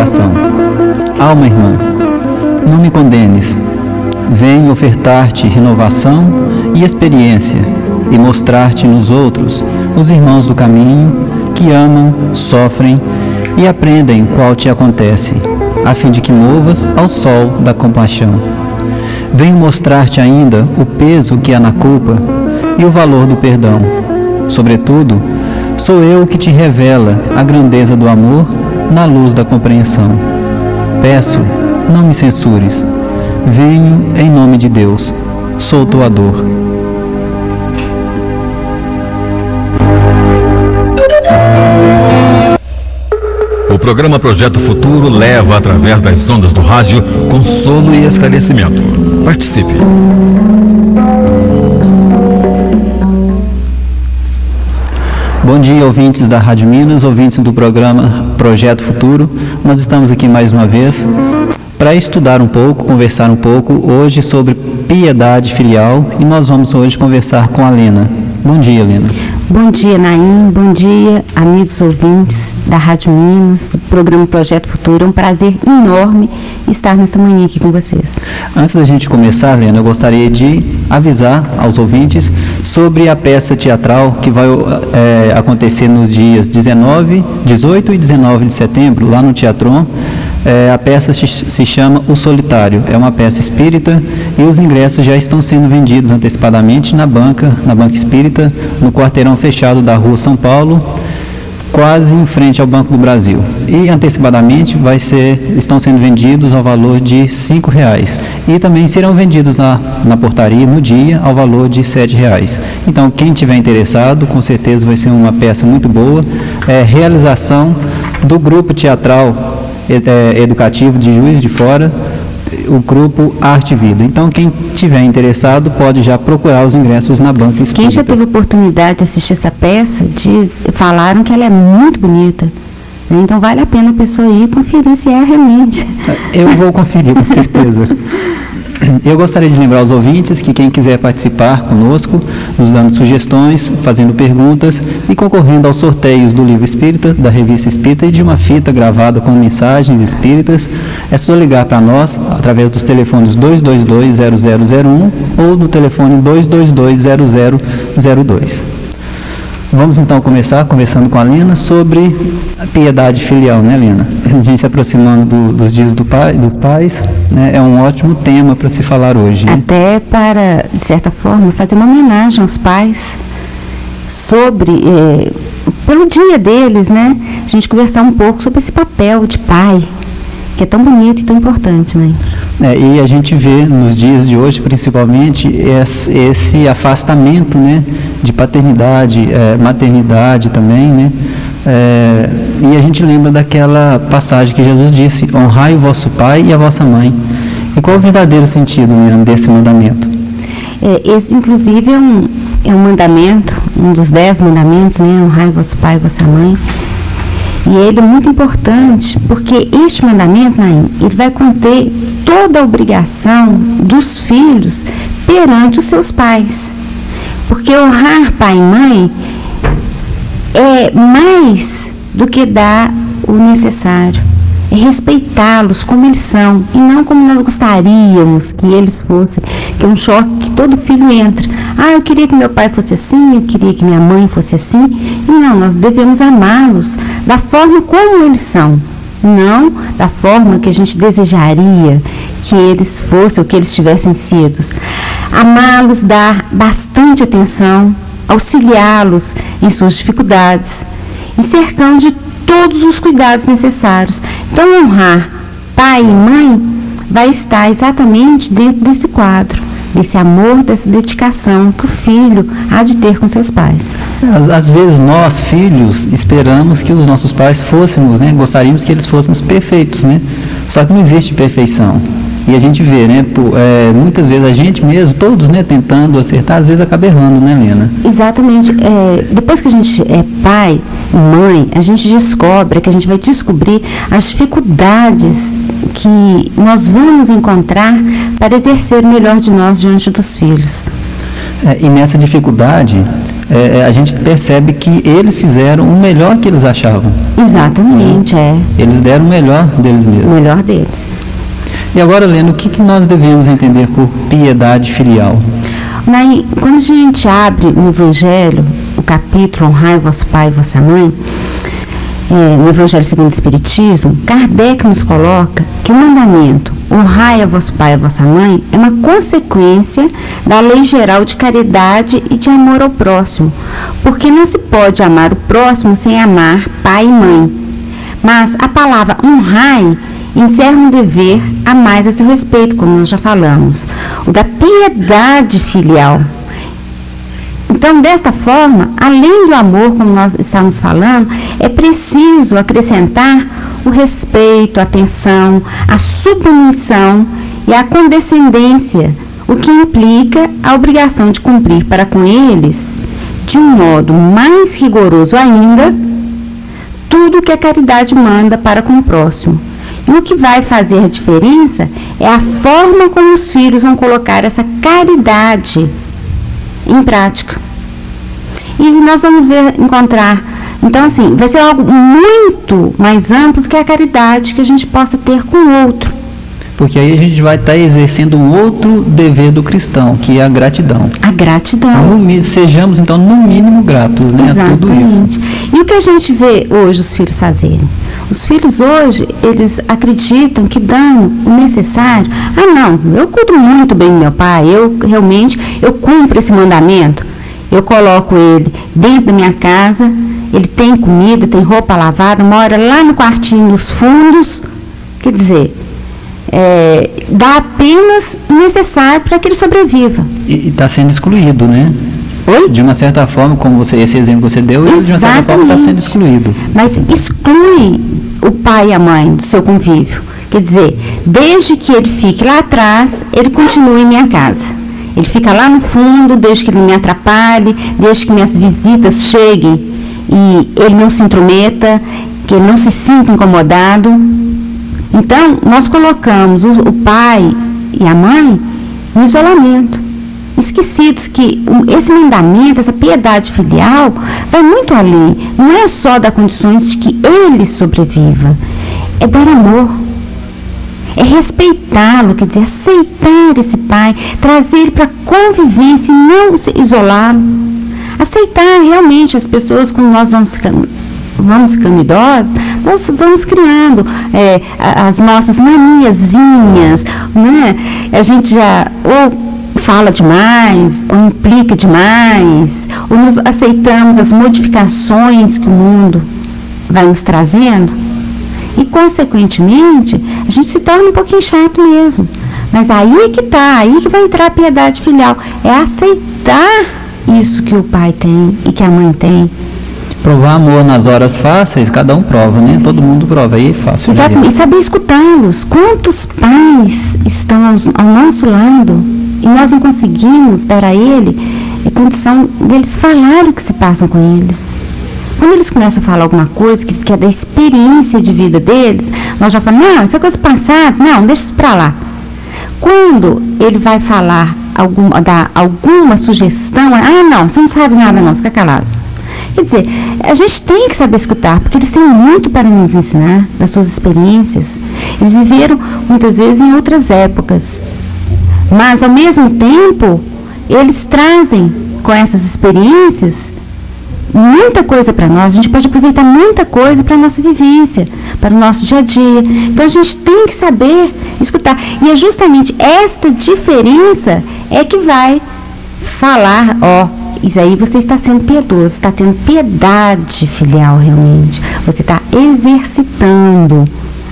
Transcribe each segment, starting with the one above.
oração. Alma irmã, não me condenes. Venho ofertar-te renovação e experiência e mostrar-te nos outros os irmãos do caminho que amam, sofrem e aprendem qual te acontece, a fim de que movas ao sol da compaixão. Venho mostrar-te ainda o peso que há na culpa e o valor do perdão. Sobretudo, sou eu que te revela a grandeza do amor na luz da compreensão. Peço, não me censures. Venho em nome de Deus. Sou tua dor. O programa Projeto Futuro leva através das ondas do rádio consolo e esclarecimento. Participe. Bom dia, ouvintes da Rádio Minas, ouvintes do programa Projeto Futuro. Nós estamos aqui mais uma vez para estudar um pouco, conversar um pouco hoje sobre piedade filial, e nós vamos hoje conversar com a Lena. Bom dia, Lena. Bom dia, Naim. Bom dia, amigos ouvintes da Rádio Minas, do programa Projeto Futuro. É um prazer enorme estar nessa manhã aqui com vocês. Antes da gente começar, Lena, eu gostaria de avisar aos ouvintes sobre a peça teatral que vai acontecer nos dias 18 e 19 de setembro, lá no Teatron. A peça se chama O Solitário. É uma peça espírita e os ingressos já estão sendo vendidos antecipadamente na banca espírita, no quarteirão fechado da Rua São Paulo, quase em frente ao Banco do Brasil. E antecipadamente estão sendo vendidos ao valor de R$5. E também serão vendidos na portaria no dia ao valor de R$7. Então, quem tiver interessado, com certeza vai ser uma peça muito boa. Realização do grupo teatral educativo de Juiz de Fora, o grupo Arte e Vida. Então, quem tiver interessado pode já procurar os ingressos na banca espírita. Quem já teve oportunidade de assistir essa peça, falaram que ela é muito bonita. Então, vale a pena a pessoa ir conferir se é realmente. Eu vou conferir, com certeza. Eu gostaria de lembrar aos ouvintes que quem quiser participar conosco, nos dando sugestões, fazendo perguntas e concorrendo aos sorteios do livro espírita, da revista espírita e de uma fita gravada com mensagens espíritas, é só ligar para nós através dos telefones 222-0001 ou do telefone 222-0002. Vamos então começar conversando com a Lena sobre a piedade filial, né, Lena? A gente se aproximando dos dias dos pais, né, é um ótimo tema para se falar hoje. Né? Até para, de certa forma, fazer uma homenagem aos pais pelo dia deles, né? A gente conversar um pouco sobre esse papel de pai, que é tão bonito e tão importante, né? E a gente vê nos dias de hoje, principalmente, esse afastamento, né, de paternidade, maternidade também, né? E a gente lembra daquela passagem que Jesus disse: honrai o vosso pai e a vossa mãe. E qual é o verdadeiro sentido mesmo desse mandamento? Esse, inclusive, é um mandamento, um dos 10 mandamentos, né? Honrai o vosso pai e a vossa mãe. E ele é muito importante, porque este mandamento, Naim, ele vai conter toda a obrigação dos filhos perante os seus pais. Porque honrar pai e mãe é mais do que dar o necessário. É respeitá-los como eles são, e não como nós gostaríamos que eles fossem, que é um choque que todo filho entra. Eu queria que meu pai fosse assim, eu queria que minha mãe fosse assim. E não, nós devemos amá-los da forma como eles são, não da forma que a gente desejaria que eles fossem ou que eles tivessem sido. Amá-los, dar bastante atenção, auxiliá-los em suas dificuldades e cercando de todos os cuidados necessários. Então, honrar pai e mãe vai estar exatamente dentro desse quadro, desse amor, dessa dedicação que o filho há de ter com seus pais. Às vezes nós, filhos, esperamos que os nossos pais fôssemos, né? Gostaríamos que eles fôssemos perfeitos, né? Só que não existe perfeição. E a gente vê, né? Muitas vezes a gente mesmo, todos, né? Tentando acertar, às vezes acaba errando, né, Lena? Exatamente. Depois que a gente é pai e mãe, a gente descobre, que a gente vai descobrir as dificuldades que nós vamos encontrar para exercer o melhor de nós diante dos filhos. E nessa dificuldade, a gente percebe que eles fizeram o melhor que eles achavam. Exatamente, Eles deram o melhor deles mesmos. O melhor deles. E agora, Lena, o que nós devemos entender por piedade filial? Quando a gente abre no Evangelho, o capítulo Honrai vosso pai e vossa mãe, no Evangelho segundo o Espiritismo, Kardec nos coloca que o mandamento honrai a vosso pai e a vossa mãe é uma consequência da lei geral de caridade e de amor ao próximo, porque não se pode amar o próximo sem amar pai e mãe. Mas a palavra honrai encerra um dever a mais a seu respeito, como nós já falamos, o da piedade filial. Então, desta forma, além do amor, como nós estamos falando, é preciso acrescentar o respeito, a atenção, a submissão e a condescendência, o que implica a obrigação de cumprir para com eles, de um modo mais rigoroso ainda, tudo o que a caridade manda para com o próximo. E o que vai fazer a diferença é a forma como os filhos vão colocar essa caridade em prática. E nós vamos encontrar, então assim, vai ser algo muito mais amplo do que a caridade que a gente possa ter com o outro. Porque aí a gente vai estar exercendo um outro dever do cristão, que é a gratidão. A gratidão. Sejamos, então, no mínimo gratos, né? Exatamente. A tudo isso. E o que a gente vê hoje os filhos fazerem? Os filhos hoje, eles acreditam que dando o necessário. Não, eu cuido muito bem do meu pai, eu cumpro esse mandamento. Eu coloco ele dentro da minha casa, ele tem comida, tem roupa lavada, mora lá no quartinho nos fundos. Quer dizer, dá apenas o necessário para que ele sobreviva. E está sendo excluído, né? Oi? De uma certa forma, como esse exemplo que você deu, ele de uma certa forma está sendo excluído. Mas exclui o pai e a mãe do seu convívio. Quer dizer, desde que ele fique lá atrás, ele continua em minha casa. Ele fica lá no fundo, desde que ele não me atrapalhe, desde que minhas visitas cheguem e ele não se intrometa, que ele não se sinta incomodado. Então, nós colocamos o pai e a mãe no isolamento, esquecidos que esse mandamento, essa piedade filial, vai muito além. Não é só dar condições de que ele sobreviva, é dar amor, é respeitá-lo, quer dizer, aceitar esse pai, trazer ele para a convivência e não se isolá-lo. Aceitar realmente as pessoas, como nós vamos ficando idosos, nós vamos criando as nossas maniazinhas, né? A gente já ou fala demais, ou implica demais, ou nós aceitamos as modificações que o mundo vai nos trazendo, e consequentemente a gente se torna um pouquinho chato mesmo. Mas aí que vai entrar a piedade filial, é aceitar isso que o pai tem e que a mãe tem. Provar amor nas horas fáceis, cada um prova, né? Todo mundo prova, aí é fácil. Exatamente, e saber escutá-los. Quantos pais estão ao nosso lado e nós não conseguimos dar a ele a condição deles falarem o que se passa com eles. Quando eles começam a falar alguma coisa que é da experiência de vida deles, nós já falamos, não, isso é coisa passada, não, deixa isso para lá. Quando ele vai falar, dar alguma sugestão, não, você não sabe nada não, fica calado. Quer dizer, a gente tem que saber escutar, porque eles têm muito para nos ensinar das suas experiências. Eles viveram muitas vezes em outras épocas, mas ao mesmo tempo eles trazem com essas experiências muita coisa para nós. A gente pode aproveitar muita coisa para a nossa vivência, para o nosso dia a dia. Então a gente tem que saber escutar, e é justamente esta diferença é que vai falar, isso aí você está sendo piedoso, está tendo piedade filial realmente. Você está exercitando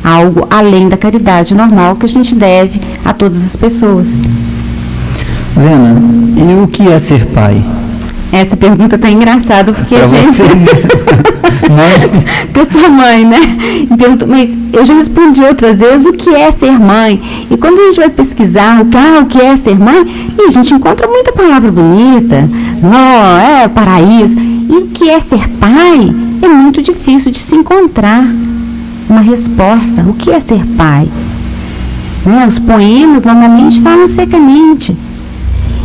algo além da caridade normal que a gente deve a todas as pessoas. Lena, e o que é ser pai? Essa pergunta tá engraçada, porque a gente... Porque eu sou mãe, né? Mas eu já respondi outras vezes o que é ser mãe. E quando a gente vai pesquisar o que é ser mãe, a gente encontra muita palavra bonita. Paraíso. E o que é ser pai é muito difícil de se encontrar uma resposta. O que é ser pai? Os poemas normalmente falam secamente.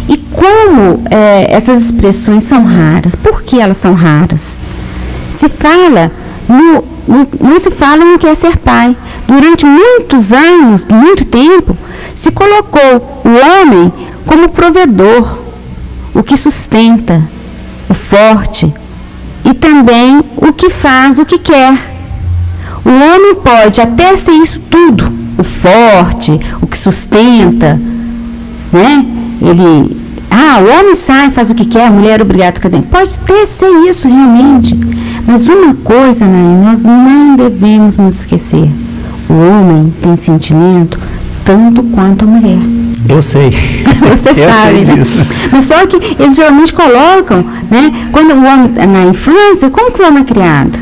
E como essas expressões são raras? Por que elas são raras? Se fala, não se fala no que é ser pai. Durante muitos anos, muito tempo, se colocou o homem como provedor, o que sustenta, o forte, e também o que faz, o que quer. O homem pode até ser isso tudo, o forte, o que sustenta, né? O homem sai, faz o que quer, a mulher é obrigada a ficar dentro. Pode até ser isso realmente, mas uma coisa, nós não devemos nos esquecer. O homem tem sentimento tanto quanto a mulher. Eu sei. Você sabe, né? Mas só que eles geralmente colocam, né? Quando o homem, na infância, como que o homem é criado?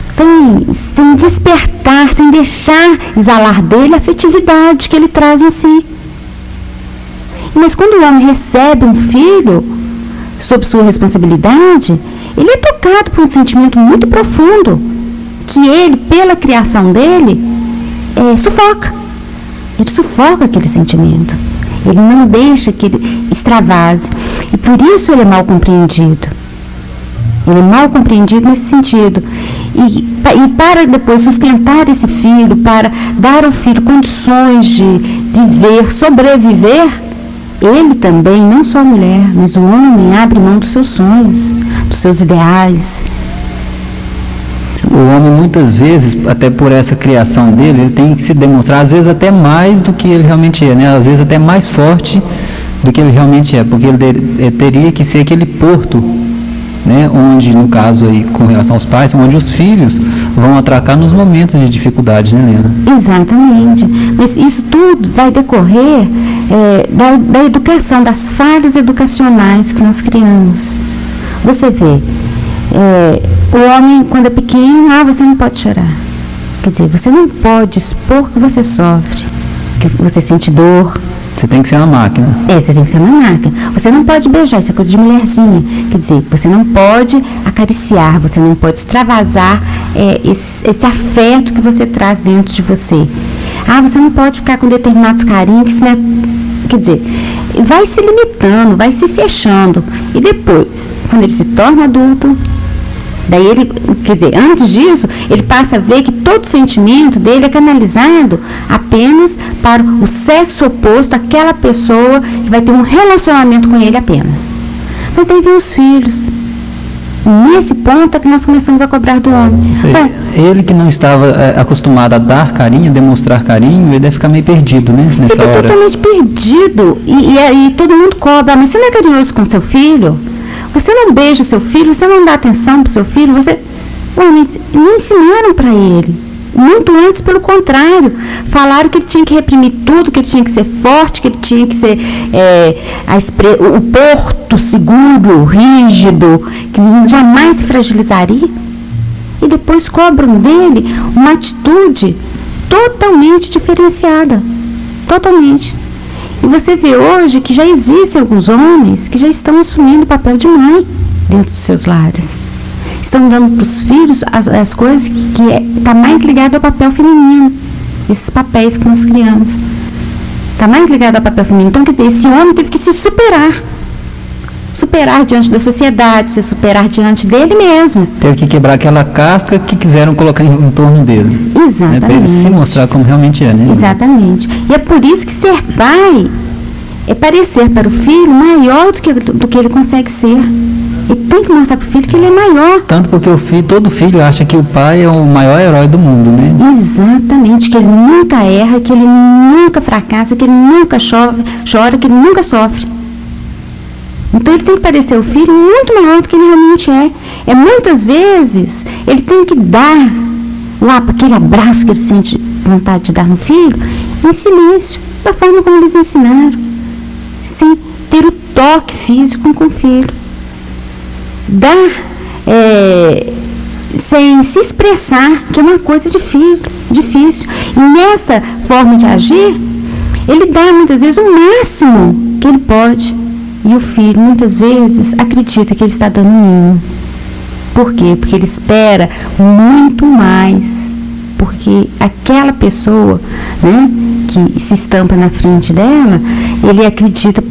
Sem despertar, sem deixar exalar dele a afetividade que ele traz em si. Mas quando o homem recebe um filho, sob sua responsabilidade, ele é tocado por um sentimento muito profundo, que ele, pela criação dele, sufoca. Ele sufoca aquele sentimento. Ele não deixa que ele extravase. E por isso ele é mal compreendido. Ele é mal compreendido nesse sentido. E para depois sustentar esse filho, para dar ao filho condições de viver, sobreviver, ele também, não só a mulher, mas o homem abre mão dos seus sonhos, dos seus ideais. O homem, muitas vezes, até por essa criação dele, ele tem que se demonstrar, às vezes até mais do que ele realmente é, né? Às vezes até mais forte do que ele realmente é, porque ele teria que ser aquele porto, né? Onde, no caso aí, com relação aos pais, onde os filhos vão atracar nos momentos de dificuldade, né, Helena? Exatamente. Mas isso tudo vai decorrer da educação, das falhas educacionais que nós criamos. Você vê, o homem, quando é pequeno, você não pode chorar. Quer dizer, você não pode expor que você sofre, que você sente dor. Você tem que ser uma máquina. Você tem que ser uma máquina. Você não pode beijar, isso é coisa de mulherzinha. Quer dizer, você não pode acariciar, você não pode extravasar esse afeto que você traz dentro de você. Você não pode ficar com determinados carinhos, que isso não é... Quer dizer, vai se limitando, vai se fechando. E depois, quando ele se torna adulto, daí ele, quer dizer, antes disso, ele passa a ver que todo sentimento dele é canalizado apenas para o sexo oposto, aquela pessoa que vai ter um relacionamento com ele apenas. Mas daí vem os filhos. Nesse ponto é que nós começamos a cobrar do homem. Ele que não estava acostumado a dar carinho, demonstrar carinho, ele deve ficar meio perdido, né? Nessa Fica hora. Totalmente perdido. E todo mundo cobra. Mas você não é carinhoso com seu filho? Você não beija seu filho? Você não dá atenção para o seu filho? Mas não ensinaram para ele. Muito antes, pelo contrário. Falaram que ele tinha que reprimir tudo, que ele tinha que ser forte, que ele tinha que ser o porto seguro, rígido, que jamais se fragilizaria. E depois cobram dele uma atitude totalmente diferenciada. Totalmente. E você vê hoje que já existem alguns homens que já estão assumindo o papel de mãe dentro dos seus lares. Estão dando para os filhos as coisas que está mais ligado ao papel feminino. Esses papéis que nós criamos. Está mais ligado ao papel feminino. Então, quer dizer, esse homem teve que se superar. Superar diante da sociedade, se superar diante dele mesmo. Teve que quebrar aquela casca que quiseram colocar em torno dele. Exatamente. Para ele se mostrar como realmente é, né? Exatamente. E é por isso que ser pai é parecer para o filho maior do que ele consegue ser. Ele tem que mostrar para o filho que ele é maior. Tanto porque todo filho acha que o pai é o maior herói do mundo, né? Exatamente, que ele nunca erra, que ele nunca fracassa, que ele nunca chora, que ele nunca sofre. Então ele tem que parecer o filho muito maior do que ele realmente é. Muitas vezes ele tem que dar aquele abraço que ele sente vontade de dar no filho, em silêncio, da forma como eles ensinaram, sem ter o toque físico com o filho. Dar sem se expressar, que é uma coisa difícil. E nessa forma de agir, ele dá muitas vezes o máximo que ele pode. E o filho, muitas vezes, acredita que ele está dando um mínimo. Por quê? Porque ele espera muito mais. Porque aquela pessoa, né, que se estampa na frente dela, ele acredita,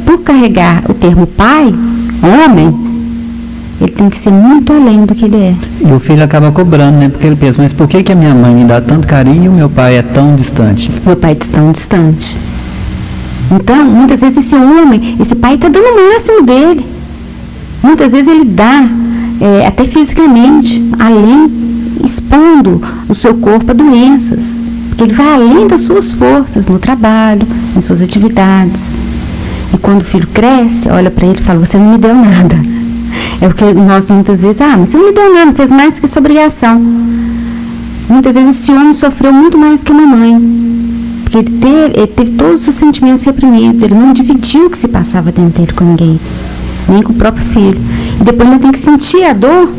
por carregar o termo pai, homem, ele tem que ser muito além do que ele é. E o filho acaba cobrando, né? Porque ele pensa, mas por que a minha mãe me dá tanto carinho e o meu pai é tão distante? Meu pai é tão distante. Então, muitas vezes esse homem, esse pai está dando o máximo dele. Muitas vezes ele dá, até fisicamente, além, expondo o seu corpo a doenças. Porque ele vai além das suas forças no trabalho, em suas atividades. E quando o filho cresce, olha para ele e fala, você não me deu nada. É porque nós muitas vezes, mas você não me deu nada, fez mais que sua obrigação. Muitas vezes esse homem sofreu muito mais que a mamãe. Porque ele teve todos os sentimentos reprimidos, ele não dividiu o que se passava dentro dele com ninguém, nem com o próprio filho. E depois ele tem que sentir a dor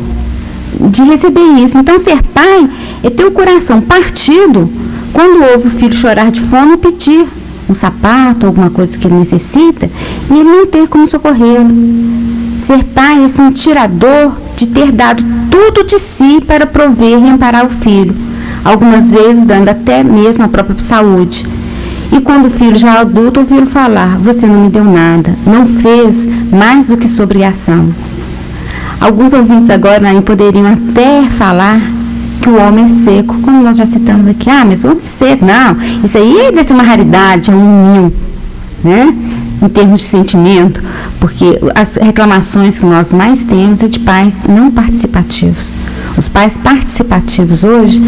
de receber isso. Então, ser pai é ter o coração partido quando ouve o filho chorar de fome e pedir um sapato, alguma coisa que ele necessita, e ele não ter como socorrê-lo. Ser pai é sentir a dor de ter dado tudo de si para prover e amparar o filho, algumas vezes dando até mesmo a própria saúde. E quando o filho já é adulto, ouvi-lo falar, você não me deu nada, não fez mais do que sua obrigação. Alguns ouvintes agora poderiam até falar que o homem é seco, como nós já citamos aqui, mas o homem é seco, não, isso aí deve ser uma raridade, é um mil, né? Em termos de sentimento, porque as reclamações que nós mais temos é de pais não participativos. Os pais participativos hoje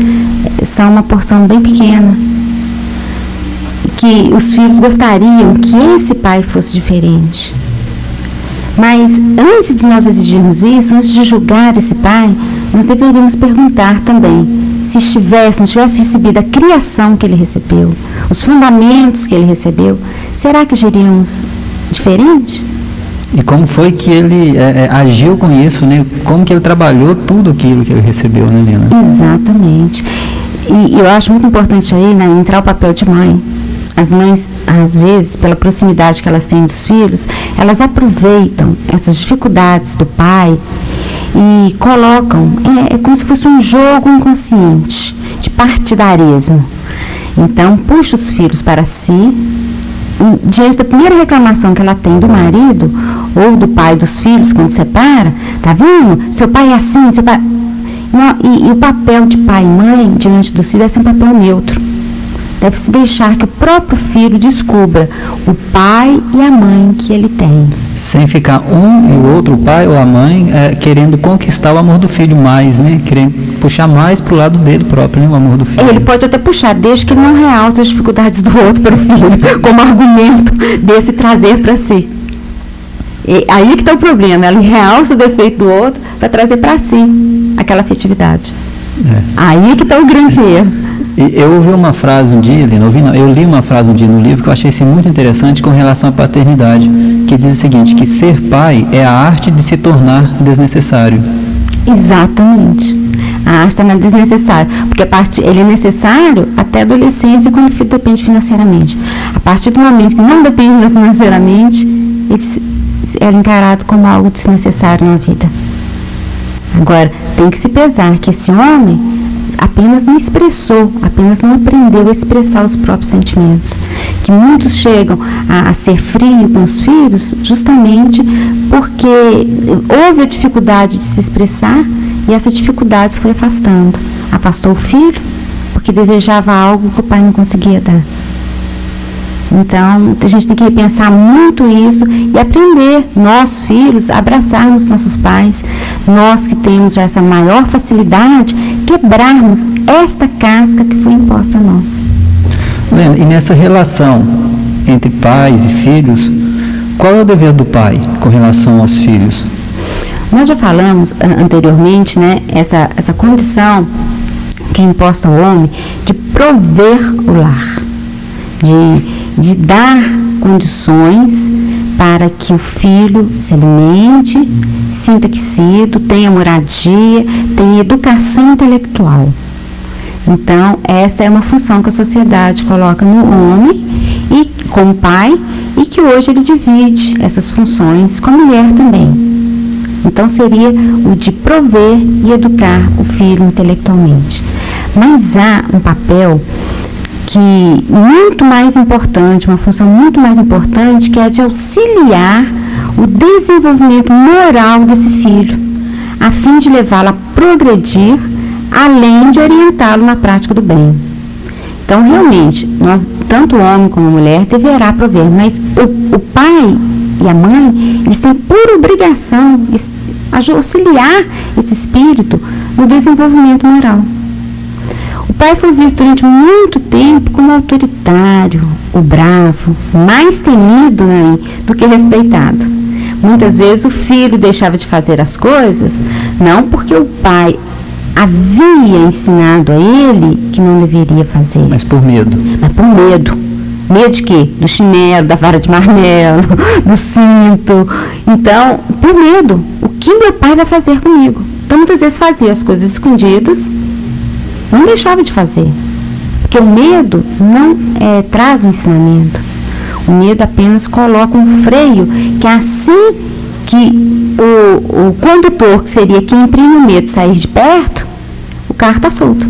são uma porção bem pequena, que os filhos gostariam que esse pai fosse diferente. Mas antes de nós exigirmos isso, antes de julgar esse pai, nós deveríamos perguntar também se não tivesse recebido a criação que ele recebeu, os fundamentos que ele recebeu, será que agiríamos diferente? E como foi que ele agiu com isso, né? Como que ele trabalhou tudo aquilo que ele recebeu, né, Lena? Exatamente. E eu acho muito importante aí, entrar o papel de mãe. As mães, às vezes, pela proximidade que elas têm dos filhos, elas aproveitam essas dificuldades do pai e colocam, é como se fosse um jogo inconsciente de partidarismo. Então, puxa os filhos para si, diante da primeira reclamação que ela tem do marido ou do pai dos filhos quando separa, tá vendo? Seu pai é assim, seu pai... Não, e o papel de pai e mãe diante dos filhos é ser um papel neutro. Deve-se deixar que o próprio filho descubra o pai e a mãe que ele tem. Sem ficar um e o outro, o pai ou a mãe, querendo conquistar o amor do filho mais, né? Querendo puxar mais para o lado dele próprio, né? O amor do filho. Ele pode até puxar, desde que ele não realce as dificuldades do outro para o filho, como argumento desse trazer para si. E aí que está o problema, ela realça o defeito do outro para trazer para si aquela afetividade. Aí que está o grande erro. Eu ouvi uma frase um dia, Helena, eu li uma frase um dia no livro que eu achei muito interessante com relação à paternidade, que diz o seguinte, que ser pai é a arte de se tornar desnecessário. Exatamente. A arte tornar desnecessário, porque ele é necessário até a adolescência, quando o filho depende financeiramente. A partir do momento que não depende financeiramente, ele é encarado como algo desnecessário na vida. Agora, tem que se pesar que esse homem apenas não expressou, apenas não aprendeu a expressar os próprios sentimentos. Que muitos chegam a ser frios com os filhos justamente porque houve a dificuldade de se expressar e essa dificuldade foi afastando. Afastou o filho porque desejava algo que o pai não conseguia dar. Então, a gente tem que repensar muito isso e aprender, nós filhos, a abraçarmos nossos pais, nós que temos já essa maior facilidade, quebrarmos esta casca que foi imposta a nós. Lena, e nessa relação entre pais e filhos, qual é o dever do pai com relação aos filhos? Nós já falamos anteriormente, essa condição que é imposta ao homem de prover o lar, de dar condições para que o filho se alimente, sinta aquecido, tenha moradia, tenha educação intelectual. Então, essa é uma função que a sociedade coloca no homem e como pai, e que hoje ele divide essas funções com a mulher também. Então, seria o de prover e educar o filho intelectualmente. Mas há um papel que muito mais importante, uma função muito mais importante, que é de auxiliar o desenvolvimento moral desse filho, a fim de levá-lo a progredir, além de orientá-lo na prática do bem. Então, realmente, nós, tanto o homem como a mulher, deverá prover, mas o pai e a mãe, eles têm por obrigação auxiliar esse espírito no desenvolvimento moral. O pai foi visto durante muito tempo como autoritário, o bravo, mais temido, né, do que respeitado. Muitas vezes o filho deixava de fazer as coisas, não porque o pai havia ensinado a ele que não deveria fazer. Mas por medo. Mas por medo. Medo de quê? Do chinelo, da vara de marmelo, do cinto. Então, por medo. O que meu pai vai fazer comigo? Então, muitas vezes fazia as coisas escondidas, não deixava de fazer. Porque o medo não traz um ensinamento. O medo apenas coloca um freio, que é assim que o condutor, que seria quem imprime o medo, sair de perto, o carro está solto.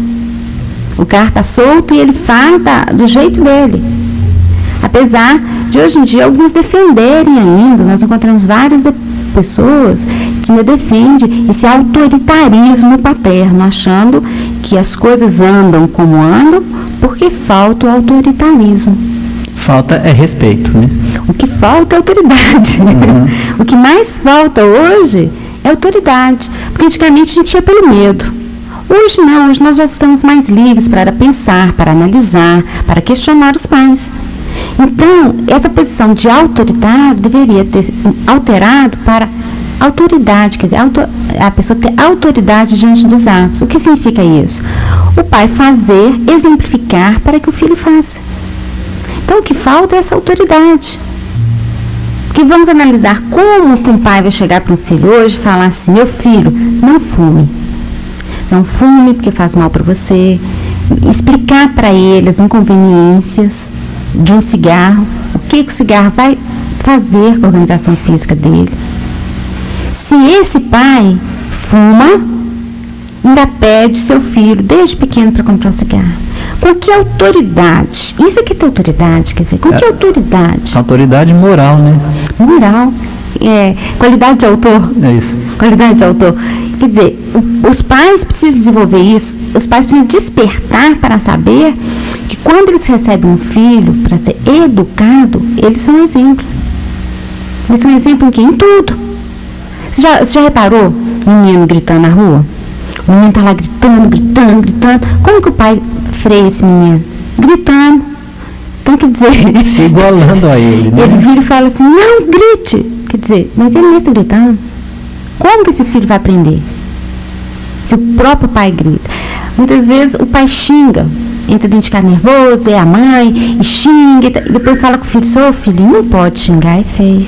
O carro está solto e ele faz do jeito dele. Apesar de hoje em dia alguns defenderem ainda, nós encontramos várias pessoas que ainda defendem esse autoritarismo paterno, achando que as coisas andam como andam porque falta o autoritarismo. Falta é respeito, né? O que falta é autoridade. O que mais falta hoje é autoridade. Porque antigamente a gente ia pelo medo. Hoje não, hoje nós já estamos mais livres para pensar, para analisar, para questionar os pais. Então, essa posição de autoritário deveria ter alterado para autoridade, quer dizer, a pessoa ter autoridade diante dos atos. O que significa isso? O pai fazer, exemplificar para que o filho faça. Então, o que falta é essa autoridade. Porque vamos analisar como que um pai vai chegar para um filho hoje e falar assim: meu filho, não fume. Não fume porque faz mal para você. Explicar para ele as inconveniências de um cigarro, o que o cigarro vai fazer com a organização física dele. Se esse pai fuma, ainda pede seu filho, desde pequeno, para comprar um cigarro. Com que autoridade? Isso aqui tem autoridade, quer dizer, com que autoridade? Autoridade moral, né? Moral. Qualidade de autor. É isso. Qualidade de autor. Quer dizer, os pais precisam desenvolver isso, os pais precisam despertar para saber que quando eles recebem um filho para ser educado, eles são exemplo. Eles são exemplo em quê? Em tudo. Você já reparou o menino gritando na rua? O menino está lá gritando. Como que o pai freia esse menino? Gritando. Então, quer dizer... Se igualando a ele, né? Ele vira e fala assim, não grite. Quer dizer, mas ele nem está gritando. Como que esse filho vai aprender? Se o próprio pai grita. Muitas vezes o pai xinga, entra dentro de casa nervoso, é a mãe, e xinga, e depois fala com o filho, seu filho, não pode xingar, é feio.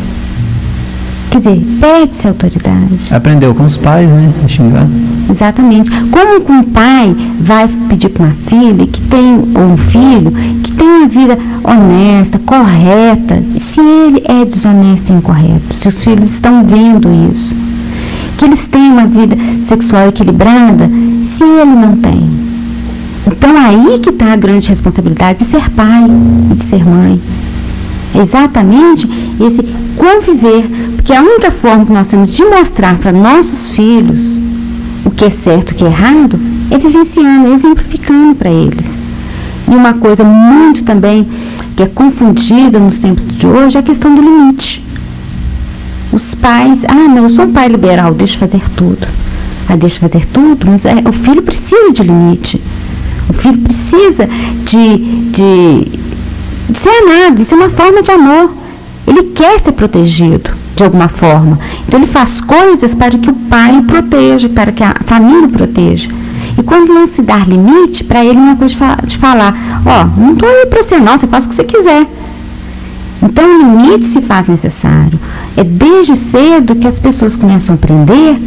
Quer dizer, perde-se a autoridade. Aprendeu com os pais, né, a xingar. Exatamente. Como que um pai vai pedir para uma filha que tem, ou um filho, que tem uma vida honesta, correta, se ele é desonesto e incorreto, se os filhos estão vendo isso, que eles têm uma vida sexual equilibrada, se ele não tem. Então, aí que está a grande responsabilidade de ser pai e de ser mãe. É exatamente esse conviver, porque a única forma que nós temos de mostrar para nossos filhos o que é certo e o que é errado é vivenciando, exemplificando para eles. E uma coisa muito também que é confundida nos tempos de hoje é a questão do limite. Os pais, não, eu sou um pai liberal, deixa fazer tudo. Deixa fazer tudo, mas o filho precisa de limite. O filho precisa de ser amado, isso é uma forma de amor. Ele quer ser protegido de alguma forma. Então ele faz coisas para que o pai o proteja, para que a família o proteja. E quando não se dar limite, para ele não é coisa de falar, não estou aí para você não, você faz o que você quiser. Então o limite se faz necessário. É desde cedo que as pessoas começam a aprender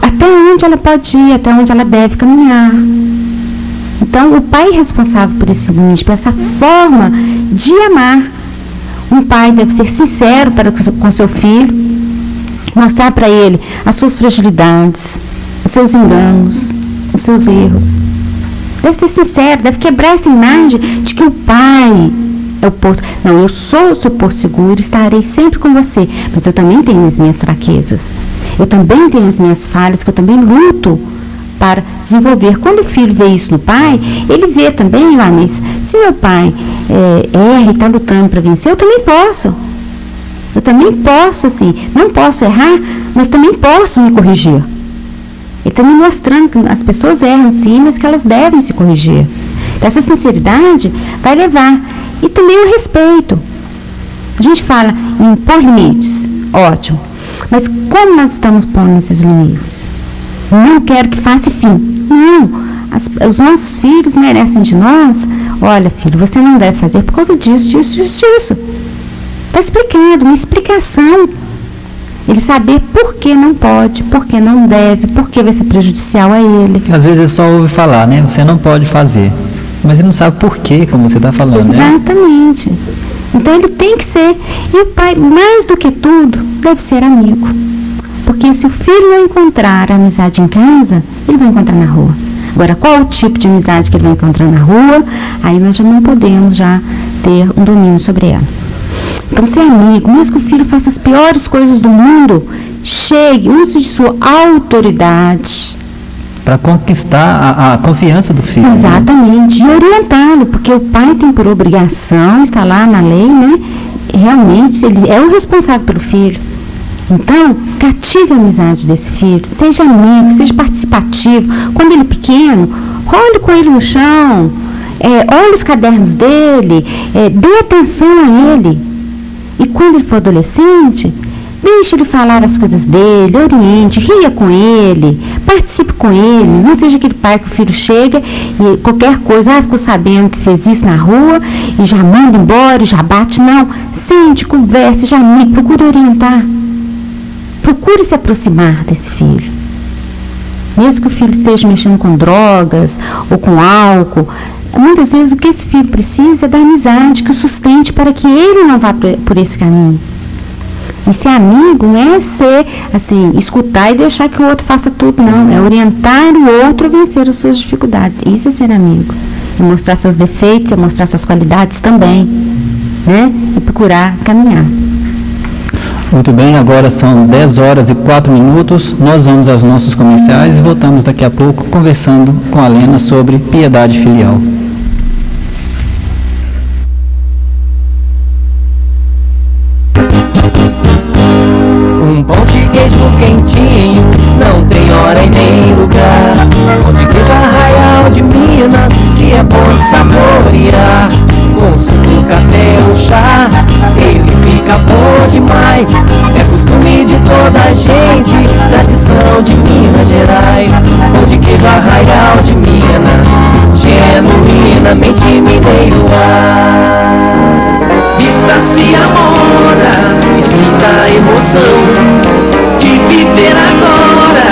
até onde ela pode ir, até onde ela deve caminhar. Então, o pai é responsável por esse limite, por essa forma de amar. Um pai deve ser sincero com seu filho, mostrar para ele as suas fragilidades, os seus enganos, os seus erros. deve ser sincero, deve quebrar essa imagem de que o pai é o porto. Não, eu sou o seu porto seguro, estarei sempre com você, mas eu também tenho as minhas fraquezas, eu também tenho as minhas falhas, que eu também luto para desenvolver. Quando o filho vê isso no pai, ele vê também, mas se meu pai erra e está lutando para vencer, eu também posso. Eu também posso, assim, não posso errar, mas também posso me corrigir. Ele está me mostrando que as pessoas erram sim, mas que elas devem se corrigir. Então, essa sinceridade vai levar. E também o respeito. A gente fala em impor limites, ótimo. Mas como nós estamos pondo esses limites? Não quero que faça fim. Não. Os nossos filhos merecem de nós. Olha, filho, você não deve fazer por causa disso, disso, disso, disso. Está explicado, uma explicação. Ele saber por que não pode, por que não deve, por que vai ser prejudicial a ele. Às vezes ele só ouve falar, né? Você não pode fazer. Mas ele não sabe por quê, como você está falando, exatamente, né? Então ele tem que ser. E o pai, mais do que tudo, deve ser amigo. Porque se o filho não encontrar amizade em casa, ele vai encontrar na rua. Agora, qual o tipo de amizade que ele vai encontrar na rua? Aí nós já não podemos já ter um domínio sobre ela. Então, ser amigo, mesmo que o filho faça as piores coisas do mundo, chegue, use de sua autoridade. Para conquistar a confiança do filho. Exatamente. Né? E orientá-lo, porque o pai tem por obrigação, está lá na lei, né? Realmente, ele é o responsável pelo filho. Então, cative a amizade desse filho, seja amigo, seja participativo. Quando ele é pequeno, role com ele no chão, olhe os cadernos dele, dê atenção a ele. E quando ele for adolescente, deixe ele falar as coisas dele, oriente, ria com ele, participe com ele. Não seja aquele pai que o filho chega e qualquer coisa, ficou sabendo que fez isso na rua e já manda embora, já bate. Não, sente, converse, seja amigo, procure orientar. Procure se aproximar desse filho. Mesmo que o filho esteja mexendo com drogas ou com álcool, muitas vezes o que esse filho precisa é da amizade, que o sustente para que ele não vá por esse caminho. E ser amigo não é ser, assim, escutar e deixar que o outro faça tudo, não. É orientar o outro a vencer as suas dificuldades. Isso é ser amigo. É mostrar seus defeitos, é mostrar suas qualidades também, né? E procurar caminhar. Muito bem, agora são 10h04. Nós vamos aos nossos comerciais e voltamos daqui a pouco conversando com a Lena sobre piedade filial. Um pão de queijo quentinho, não tem hora e nem lugar. Pão de queijo Arraial de Minas, que é bom de saborear. Com suco, café ou chá, ele fica bom demais. É costume de toda a gente, tradição de Minas Gerais. Pão de queijo Arraial de Minas, genuinamente mineiro. Vista-se a moda e sinta a emoção de viver agora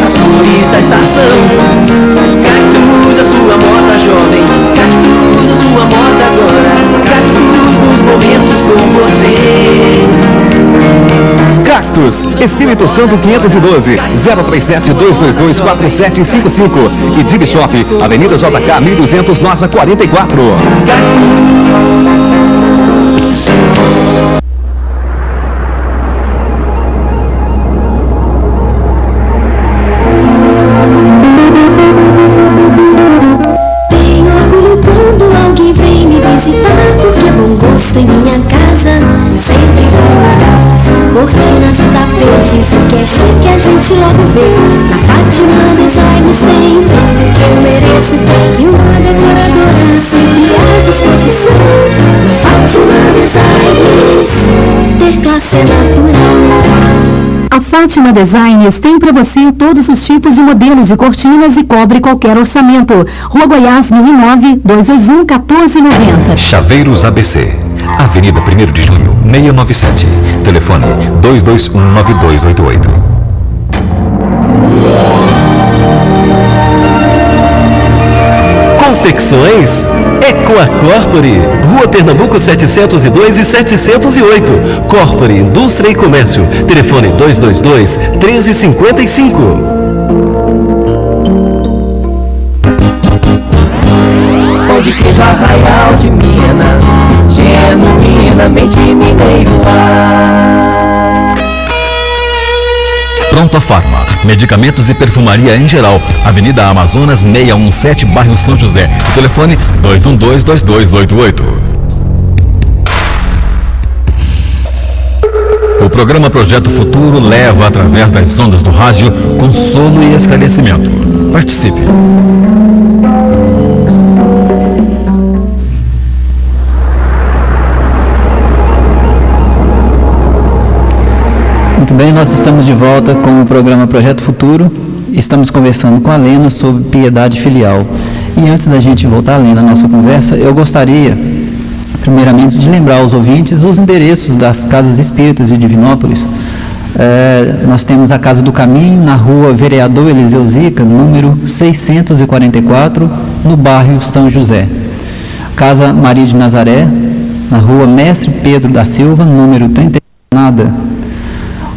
as cores da estação. Cactus, a sua moda jovem, Cactus, a sua moda agora, Cactus nos momentos com você. Cactus, Espírito Santo 512, 037-222-4755 e Dig Shop, Avenida JK 1200, Nossa 44. Cactus. Em minha casa sempre vai mudar. Cortinas e tapetes, o que é chique a gente logo vê. Na Fátima Designs tem tudo que eu mereço. E uma decoradora sempre à disposição. Na Fátima Designs, ter classe é natural. A Fátima Designs tem para você todos os tipos e modelos de cortinas e cobre qualquer orçamento. Rua Goiás, 1009, 221-1490. Chaveiros ABC. Avenida 1º de Junho, 697. Telefone 221-9288. Confecções Ecoa Corpore, Rua Pernambuco 702 e 708. Corpore, Indústria e Comércio. Telefone 222-1355. orgulhosamente mineiro. Pronto a Farma, medicamentos e perfumaria em geral. Avenida Amazonas 617, bairro São José. O telefone 212-2288. O programa Projeto Futuro leva através das ondas do rádio consolo e esclarecimento. Participe. Muito bem, nós estamos de volta com o programa Projeto Futuro. Estamos conversando com a Lena sobre piedade filial. E antes da gente voltar, Lena, na nossa conversa, eu gostaria, primeiramente, de lembrar aos ouvintes os endereços das Casas Espíritas de Divinópolis. Nós temos a Casa do Caminho, na rua Vereador Eliseu Zica, número 644, no bairro São José. Casa Maria de Nazaré, na rua Mestre Pedro da Silva, número 30, nada.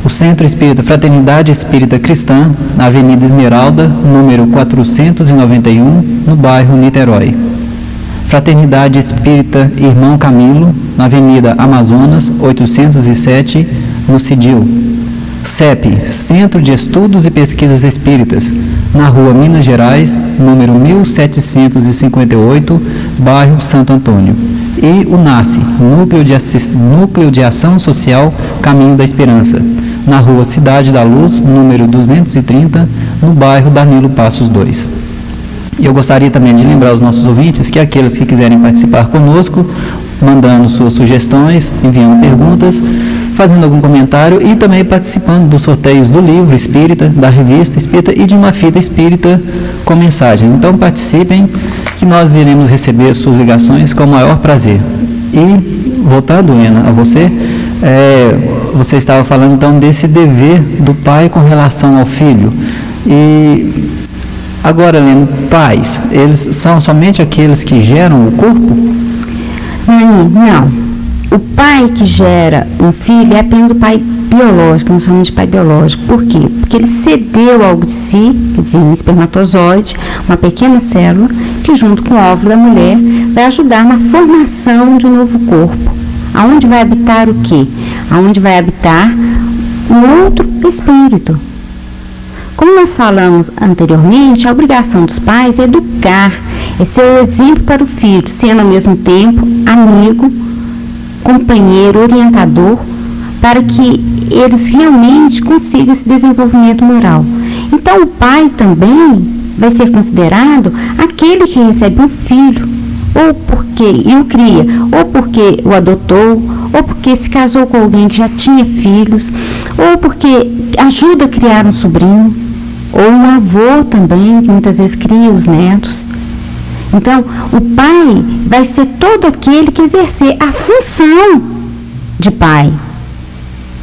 O Centro Espírita Fraternidade Espírita Cristã, na Avenida Esmeralda, número 491, no bairro Niterói. Fraternidade Espírita Irmão Camilo, na Avenida Amazonas, 807, no Cidil. CEP, Centro de Estudos e Pesquisas Espíritas, na Rua Minas Gerais, número 1758, bairro Santo Antônio. E o NASCE, Núcleo de Ação Social Caminho da Esperança, na Rua Cidade da Luz, número 230, no bairro Danilo Passos 2. E eu gostaria também de lembrar aos nossos ouvintes que aqueles que quiserem participar conosco, mandando suas sugestões, enviando perguntas, fazendo algum comentário e também participando dos sorteios do livro espírita, da revista espírita e de uma fita espírita com mensagens. Então participem, que nós iremos receber suas ligações com o maior prazer. E, voltando, Lena, a você, você estava falando então desse dever do pai com relação ao filho. E agora, Lena, pais, eles são somente aqueles que geram o corpo? Não. O pai que gera um filho é apenas o pai biológico, não somente o pai biológico. Por quê? Porque ele cedeu algo de si, quer dizer, um espermatozoide, uma pequena célula, que junto com o óvulo da mulher vai ajudar na formação de um novo corpo. Aonde vai habitar o quê? Aonde vai habitar um outro espírito. Como nós falamos anteriormente, a obrigação dos pais é educar, é ser o exemplo para o filho, sendo ao mesmo tempo amigo, companheiro, orientador, para que eles realmente consigam esse desenvolvimento moral. Então, o pai também vai ser considerado aquele que recebe um filho, ou porque o cria, ou porque o adotou, ou porque se casou com alguém que já tinha filhos, ou porque ajuda a criar um sobrinho, ou um avô também, que muitas vezes cria os netos. Então, o pai vai ser todo aquele que exercer a função de pai.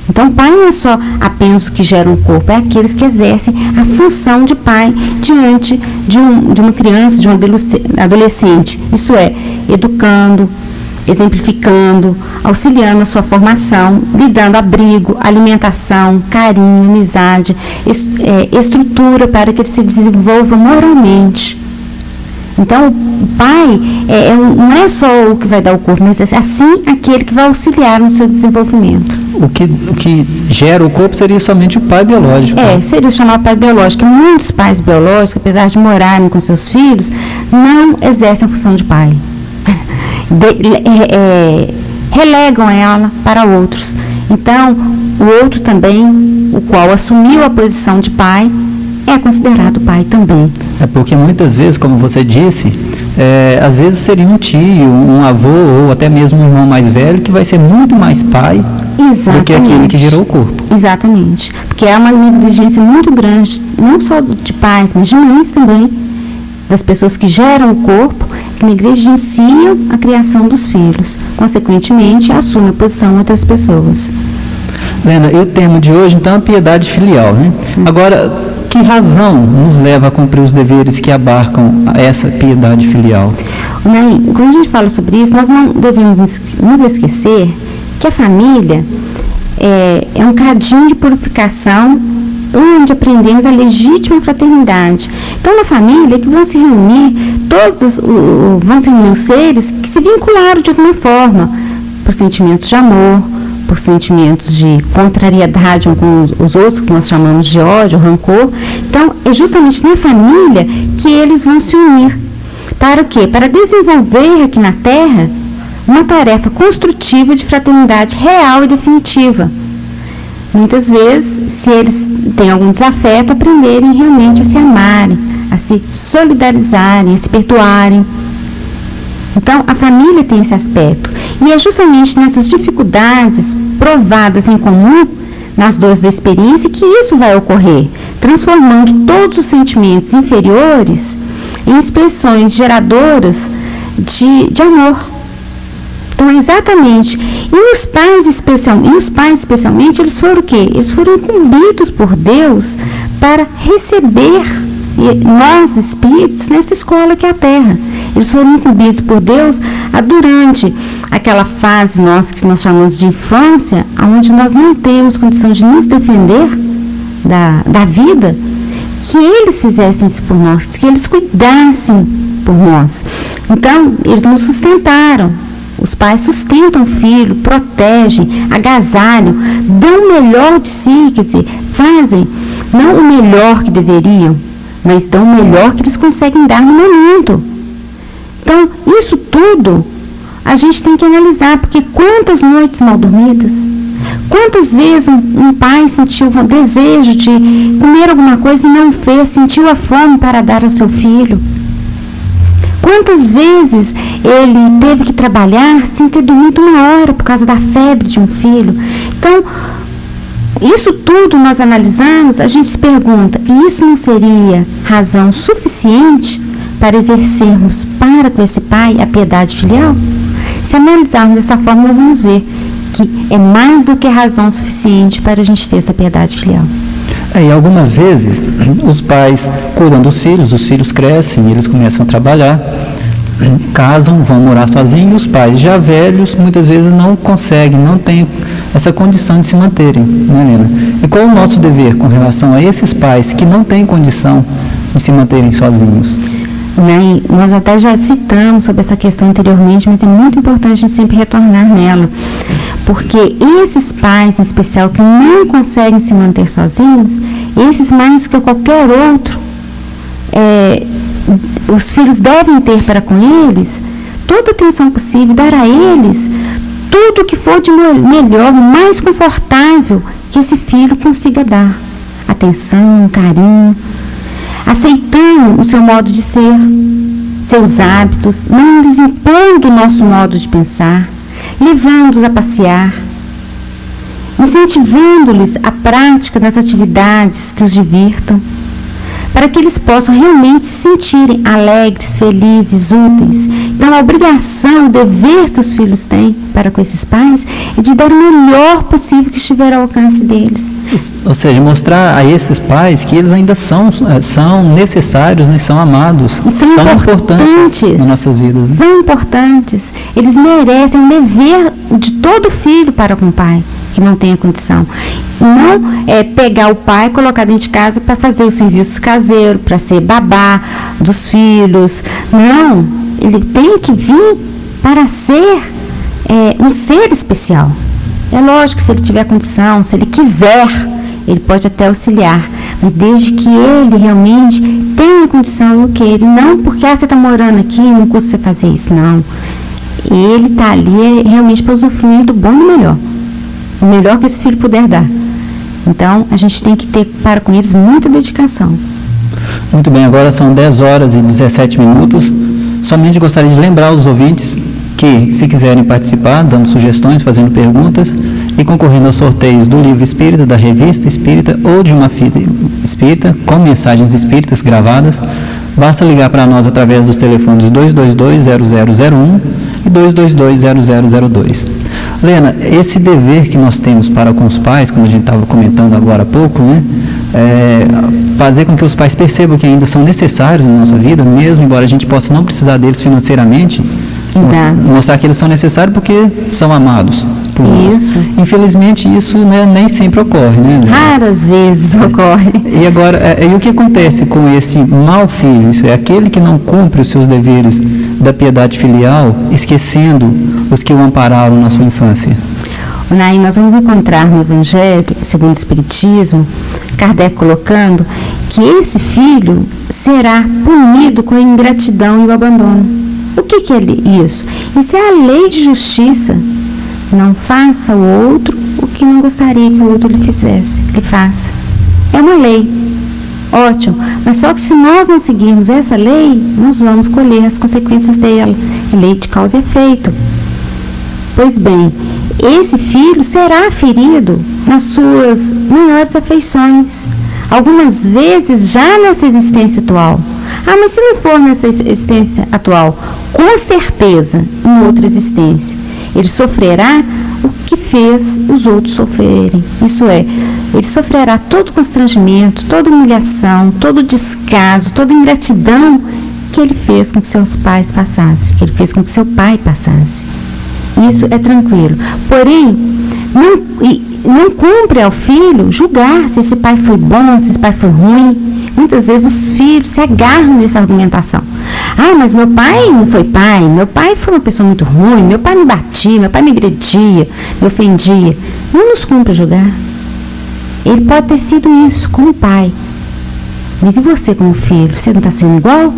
Então, o pai não é só apenas o que gera um corpo, é aqueles que exercem a função de pai diante de uma criança, de um adolescente. Isso é, educando, exemplificando, auxiliando a sua formação, lhe dando abrigo, alimentação, carinho, amizade, estrutura para que ele se desenvolva moralmente. Então, o pai não é só o que vai dar o corpo, mas é assim aquele que vai auxiliar no seu desenvolvimento. O que gera o corpo seria somente o pai biológico. Seria chamado pai biológico. Muitos pais biológicos, apesar de morarem com seus filhos, não exercem a função de pai. Relegam ela para outros. Então, o outro também, o qual assumiu a posição de pai, é considerado pai também. É porque muitas vezes, como você disse, às vezes seria um tio, um avô ou até mesmo um irmão mais velho que vai ser muito mais pai do que aquele que gerou o corpo. Exatamente. Porque há uma negligência muito grande, não só de pais, mas de mães também, das pessoas que geram o corpo, que negligenciam a criação dos filhos. Consequentemente, assumem a posição de outras pessoas. Lena, e o tema de hoje, então, é a piedade filial, né? Agora, que razão nos leva a cumprir os deveres que abarcam essa piedade filial? Quando a gente fala sobre isso, nós não devemos nos esquecer que a família é um cadinho de purificação onde aprendemos a legítima fraternidade. Então, na família que vão se reunir os seres que se vincularam de alguma forma, por sentimentos de amor, por sentimentos de contrariedade um com os outros, que nós chamamos de ódio, rancor. Então, é justamente na família que eles vão se unir. Para o quê? Para desenvolver aqui na Terra uma tarefa construtiva de fraternidade real e definitiva. Muitas vezes, se eles têm algum desafeto, aprenderem realmente a se amarem, a se solidarizarem, a se perdoarem. Então, a família tem esse aspecto. E é justamente nessas dificuldades provadas em comum, nas dores da experiência, que isso vai ocorrer, transformando todos os sentimentos inferiores em expressões geradoras de amor. Então, é exatamente. E os pais, especialmente, eles foram o quê? Eles foram incumbidos por Deus para receber nós, espíritos, nessa escola que é a Terra. Eles foram incumbidos por Deus durante aquela fase nossa que nós chamamos de infância, onde nós não temos condição de nos defender da vida, que eles fizessem isso por nós, que eles cuidassem por nós. Então, eles nos sustentaram. Os pais sustentam o filho, protegem, agasalham, dão o melhor de si, quer dizer, fazem não o melhor que deveriam, mas dão o melhor que eles conseguem dar no momento. Então, isso tudo a gente tem que analisar, porque quantas noites mal dormidas, quantas vezes um pai sentiu o desejo de comer alguma coisa e não fez, sentiu a fome para dar ao seu filho. Quantas vezes ele teve que trabalhar sem ter dormido uma hora por causa da febre de um filho. Então, isso tudo nós analisamos, a gente se pergunta, e isso não seria razão suficiente para exercermos para com esse pai a piedade filial? Se analisarmos dessa forma, nós vamos ver que é mais do que razão suficiente para a gente ter essa piedade filial. E algumas vezes os pais cuidam dos filhos, os filhos crescem, eles começam a trabalhar, casam, vão morar sozinhos, os pais já velhos muitas vezes não conseguem, não têm essa condição de se manterem, né, Helena? E qual o nosso dever com relação a esses pais que não têm condição de se manterem sozinhos? Nós até já citamos sobre essa questão anteriormente, mas é muito importante a gente sempre retornar nela, porque esses pais, em especial, que não conseguem se manter sozinhos, esses mais do que qualquer outro, os filhos devem ter para com eles toda a atenção possível, dar a eles tudo o que for de melhor, mais confortável que esse filho consiga dar. Atenção, carinho, aceitando o seu modo de ser, seus hábitos, não lhes impondo o nosso modo de pensar, levando-os a passear, incentivando-lhes a prática das atividades que os divirtam, para que eles possam realmente se sentirem alegres, felizes, úteis. Então, a obrigação, o dever que os filhos têm para com esses pais é de dar o melhor possível que estiver ao alcance deles. Ou seja, mostrar a esses pais que eles ainda são necessários, né, são amados, e são importantes nas nossas vidas. Né? São importantes. Eles merecem o dever de todo filho para com o pai que não tenha condição. Não pegar o pai e colocar dentro de casa para fazer o serviço caseiro, para ser babá dos filhos. Não, ele tem que vir para ser um ser especial. É lógico que se ele tiver condição, se ele quiser, ele pode até auxiliar, mas desde que ele realmente tenha condição e o queira, não porque você está morando aqui, não custa você fazer isso, não. Ele está ali realmente para usufruir do bom e do melhor. O melhor que esse filho puder dar. Então, a gente tem que ter para com eles muita dedicação. Muito bem, agora são 10 horas e 17 minutos. Somente gostaria de lembrar os ouvintes que, se quiserem participar, dando sugestões, fazendo perguntas e concorrendo aos sorteios do livro espírita, da revista espírita ou de uma fita espírita com mensagens espíritas gravadas, basta ligar para nós através dos telefones 222-0001 e 222-0002. Lena, esse dever que nós temos para com os pais, como a gente estava comentando agora há pouco, né, fazer com que os pais percebam que ainda são necessários na nossa vida, mesmo embora a gente possa não precisar deles financeiramente, mostrar que eles são necessários porque são amados por nós. Infelizmente isso, né, nem sempre ocorre, né? Raras vezes ocorre. E agora, e o que acontece com esse mau filho? Isso é aquele que não cumpre os seus deveres da piedade filial, esquecendo os que o ampararam na sua infância? Naim, nós vamos encontrar no Evangelho, segundo o Espiritismo, Kardec colocando que esse filho será punido com a ingratidão e o abandono. O que é isso? Isso é a lei de justiça. Não faça ao outro o que não gostaria que o outro lhe faça. É uma lei. Ótimo. Mas só que se nós não seguirmos essa lei, nós vamos colher as consequências dela. Lei de causa e efeito. Pois bem, esse filho será ferido nas suas maiores afeições. Algumas vezes já nessa existência atual. Mas se não for nessa existência atual, com certeza, em outra existência, ele sofrerá o que fez os outros sofrerem. Isso é, ele sofrerá todo constrangimento, toda humilhação, todo descaso, toda ingratidão que ele fez com que seus pais passassem, que ele fez com que seu pai passasse. Isso é tranquilo. Porém, não cumpre ao filho julgar se esse pai foi bom, se esse pai foi ruim. Muitas vezes os filhos se agarram nessa argumentação. Mas meu pai não foi pai, meu pai foi uma pessoa muito ruim, meu pai me batia, meu pai me agredia, me ofendia. Não nos cumpre julgar. Ele pode ter sido isso como pai. Mas e você como filho? Você não está sendo igual?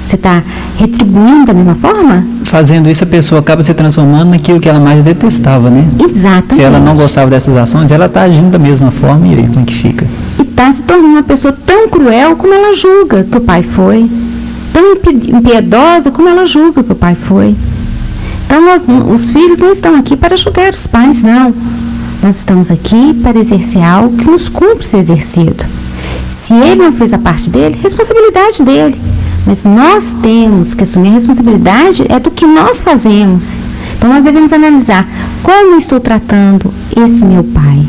Você está retribuindo da mesma forma? Fazendo isso, a pessoa acaba se transformando naquilo que ela mais detestava, né? Exatamente. Se ela não gostava dessas ações, ela está agindo da mesma forma, e aí como é que fica? E está se tornando uma pessoa tão cruel como ela julga que o pai foi. Tão impiedosa como ela julga que o pai foi. Então, os filhos não estão aqui para julgar os pais, não. Nós estamos aqui para exercer algo que nos cumpre ser exercido. Se ele não fez a parte dele, responsabilidade dele. Mas nós temos que assumir a responsabilidade do que nós fazemos. Então, nós devemos analisar como eu estou tratando esse meu pai.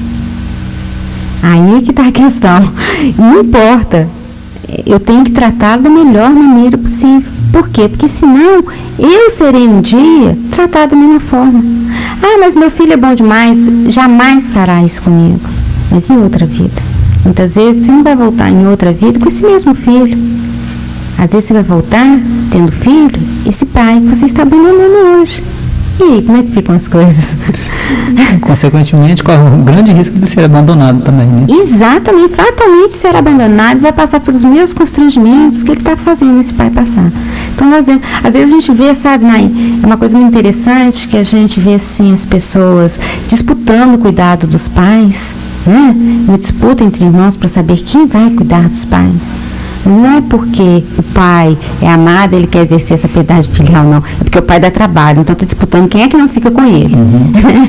Aí é que está a questão. Não importa. Eu tenho que tratá-lo da melhor maneira possível. Por quê? Porque senão eu serei um dia tratado da mesma forma. Mas meu filho é bom demais, jamais fará isso comigo. Mas em outra vida? Muitas vezes você não vai voltar em outra vida com esse mesmo filho. Às vezes você vai voltar, tendo filho, esse pai que você está abandonando hoje. E aí, como é que ficam as coisas? Consequentemente, corre um grande risco de ser abandonado também, né? Exatamente, fatalmente ser abandonado, vai passar pelos mesmos constrangimentos que ele está fazendo esse pai passar. Então, às vezes a gente vê, sabe, Naim, é uma coisa muito interessante que a gente vê, assim, as pessoas disputando o cuidado dos pais, né? Uma disputa entre irmãos para saber quem vai cuidar dos pais. Não é porque o pai é amado, ele quer exercer essa piedade filial, não. É porque o pai dá trabalho, então está disputando quem é que não fica com ele.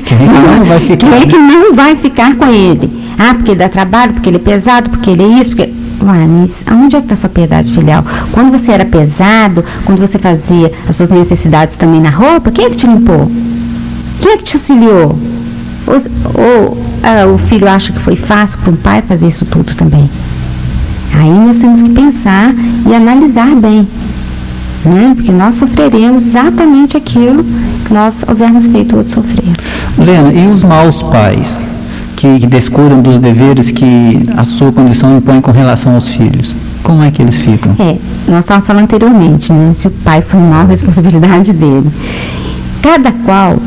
Quem é que não vai ficar com ele? Porque ele dá trabalho, porque ele é pesado, porque ele é isso, porque... mas aonde é que está a sua piedade filial? Quando você era pesado, quando você fazia as suas necessidades também na roupa, quem é que te limpou? Quem é que te auxiliou? Ou o filho acha que foi fácil para um pai fazer isso tudo também? Aí nós temos que pensar e analisar bem, né? Porque nós sofreremos exatamente aquilo que nós houvermos feito o outro sofrer. Lena, e os maus pais que descuidam dos deveres que a sua condição impõe com relação aos filhos? Como é que eles ficam? Nós estávamos falando anteriormente, né? Se o pai foi mal, a responsabilidade dele. Cada qual,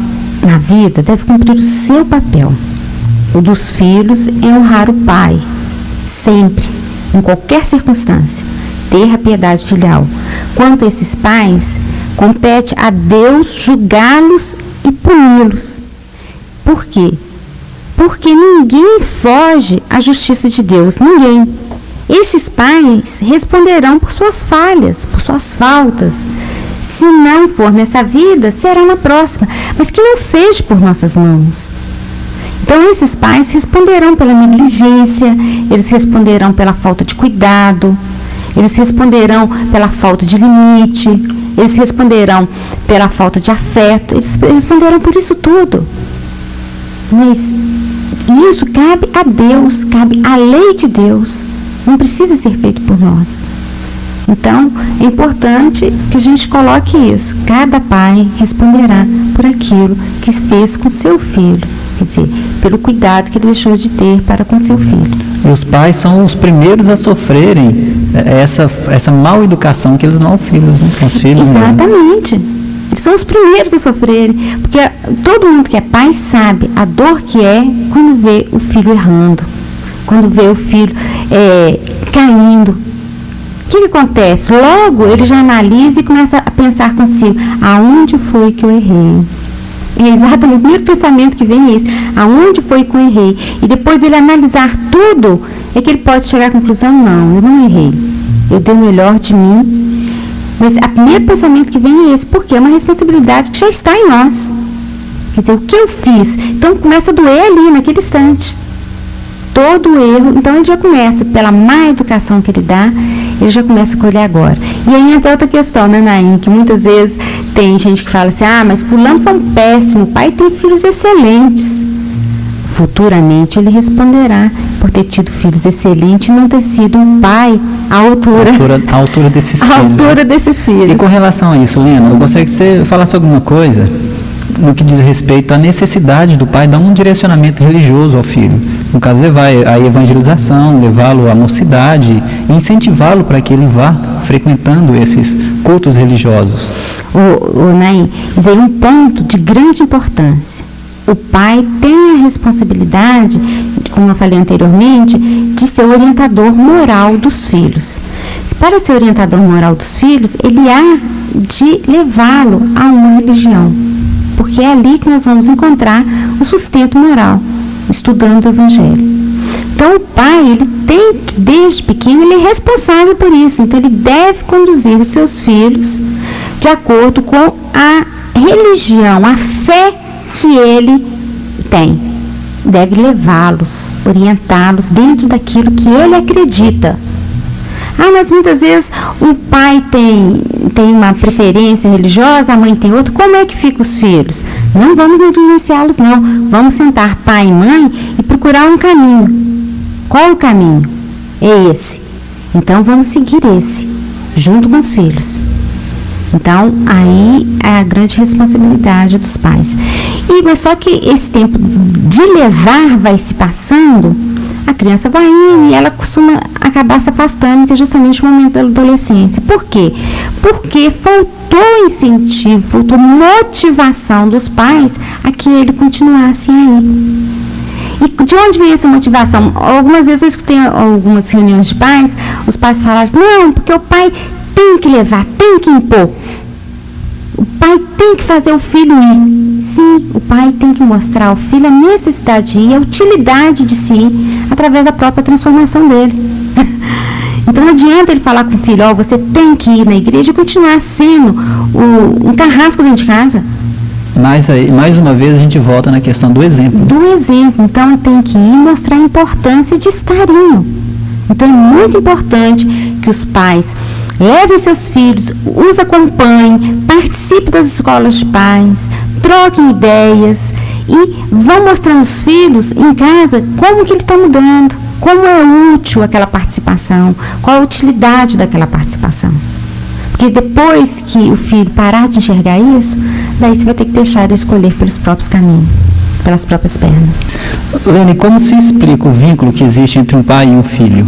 na vida, deve cumprir o seu papel. O dos filhos é honrar o pai, sempre. Em qualquer circunstância, ter a piedade filial. Quanto a esses pais, compete a Deus julgá-los e puni-los. Por quê? Porque ninguém foge à justiça de Deus, ninguém. Estes pais responderão por suas falhas, por suas faltas. Se não for nessa vida, será na próxima, mas que não seja por nossas mãos. Então, esses pais responderão pela negligência, eles responderão pela falta de cuidado, eles responderão pela falta de limite, eles responderão pela falta de afeto, eles responderão por isso tudo. Mas isso cabe a Deus, cabe à lei de Deus, não precisa ser feito por nós. Então, é importante que a gente coloque isso. Cada pai responderá por aquilo que fez com seu filho. Quer dizer, pelo cuidado que ele deixou de ter para com seu filho. E os pais são os primeiros a sofrerem essa mal educação que eles dão aos filhos, né? Aos filhos. Exatamente. Eles são os primeiros a sofrerem, porque todo mundo que é pai sabe a dor que é quando vê o filho errando, quando vê o filho caindo. O que acontece? Logo ele já analisa e começa a pensar consigo, aonde foi que eu errei? É exatamente o primeiro pensamento que vem é esse, aonde foi que eu errei? E depois dele analisar tudo, é que ele pode chegar à conclusão, não, eu não errei, eu dei o melhor de mim. Mas o primeiro pensamento que vem é esse, porque é uma responsabilidade que já está em nós. Quer dizer, o que eu fiz? Então começa a doer ali, naquele instante. Todo o erro, então ele já começa, pela má educação que ele dá, ele já começa a colher agora. E aí entra outra questão, né, Naim, que muitas vezes tem gente que fala assim, mas fulano foi um péssimo, o pai tem filhos excelentes. Futuramente ele responderá por ter tido filhos excelentes e não ter sido um pai à altura desses filhos. À altura desses filhos. E com relação a isso, Lena, eu gostaria que você falasse alguma coisa no que diz respeito à necessidade do pai dar um direcionamento religioso ao filho. No caso, levar a evangelização, levá-lo à mocidade e incentivá-lo para que ele vá frequentando esses cultos religiosos. Naim, isso é um ponto de grande importância. O pai tem a responsabilidade, como eu falei anteriormente, de ser o orientador moral dos filhos. Para ser orientador moral dos filhos, ele há de levá-lo a uma religião, porque é ali que nós vamos encontrar o sustento moral, estudando o Evangelho. Então o pai, ele tem que, desde pequeno, ele é responsável por isso, então ele deve conduzir os seus filhos de acordo com a religião, a fé que ele tem. Deve levá-los, orientá-los dentro daquilo que ele acredita. Mas muitas vezes o pai tem uma preferência religiosa, a mãe tem outra. Como é que ficam os filhos? Não vamos negligenciá-los, não. Vamos sentar pai e mãe e procurar um caminho. Qual o caminho? É esse. Então vamos seguir esse, junto com os filhos. Então, aí é a grande responsabilidade dos pais. Mas só que esse tempo de levar vai se passando, a criança vai indo e ela costuma acabar se afastando, que é justamente o momento da adolescência. Por quê? Porque faltou incentivo, faltou motivação dos pais a que ele continuasse aí. E de onde vem essa motivação? Algumas vezes eu escutei algumas reuniões de pais, os pais falaram assim, não, porque o pai tem que levar, tem que impor. O pai tem que fazer o filho ir. Sim, o pai tem que mostrar ao filho a necessidade de ir, a utilidade de se ir, através da própria transformação dele. Então não adianta ele falar com o filho, você tem que ir na igreja e continuar sendo um carrasco dentro de casa. Mas aí, mais uma vez, a gente volta na questão do exemplo. Do exemplo. Então tem que ir mostrar a importância de estar indo. Então é muito importante que os pais levem seus filhos, os acompanhem, participem das escolas de pais, troquem ideias e vão mostrando os filhos em casa como que ele está mudando, como é útil aquela participação, qual a utilidade daquela participação. Porque depois que o filho parar de enxergar isso, daí você vai ter que deixar ele escolher pelos próprios caminhos, pelas próprias pernas. Lene, como se explica o vínculo que existe entre um pai e um filho?